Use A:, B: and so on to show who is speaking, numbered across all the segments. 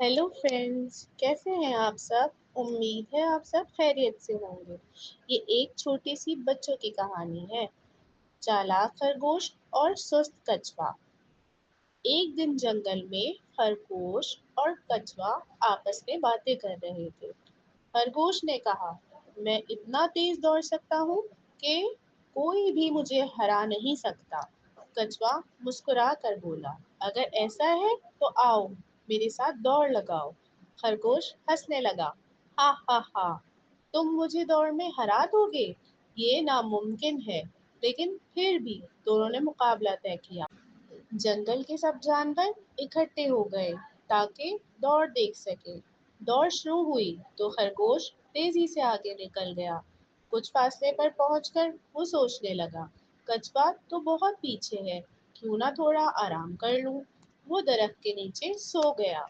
A: Hello friends, कैसे हैं आप सब। उम्मीद है आप सब खैरियत से होंगे। ये एक छोटी सी बच्चों की कहानी है। चालाक खरगोश और सुस्त कछुआ। एक दिन जंगल में खरगोश और कछुआ आपस में बातें कर रहे थे। खरगोश ने कहा, मैं इतना तेज दौड़ सकता हूँ कि कोई भी मुझे हरा नहीं सकता। कछुआ मुस्कुरा कर बोला, अगर ऐसा है तो आओ, मेरे साथ दौड़ लगाओ। खरगोश हंसने लगा, हा हा हा, तुम मुझे दौड़ में हरा दोगे? ये नामुमकिन है। लेकिन फिर भी दोनों ने मुकाबला तय किया। जंगल के सब जानवर इकट्ठे हो गए ताकि दौड़ देख सके। दौड़ शुरू हुई तो खरगोश तेजी से आगे निकल गया। कुछ फासले पर पहुंचकर वो सोचने लगा, कछुआ तो बहुत पीछे है, क्यों ना थोड़ा आराम कर लूं। वो दरख्त के नीचे सो गया।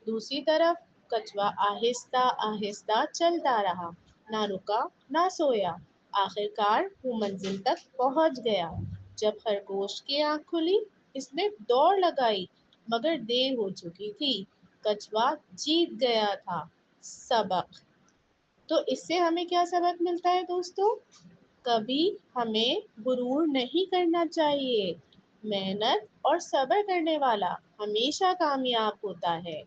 A: दूसरी तरफ कछुआ आहिस्ता आहिस्ता चलता रहा, ना रुका ना सोया। आखिरकार वो मंजिल तक पहुंच गया। जब खरगोश की आंख खुली, इसने दौड़ लगाई, मगर देर हो चुकी थी। कछुआ जीत गया था। सबक। तो इससे हमें क्या सबक मिलता है दोस्तों? कभी हमें गुरूर नहीं करना चाहिए। मेहनत और सब्र करने वाला हमेशा कामयाब होता है।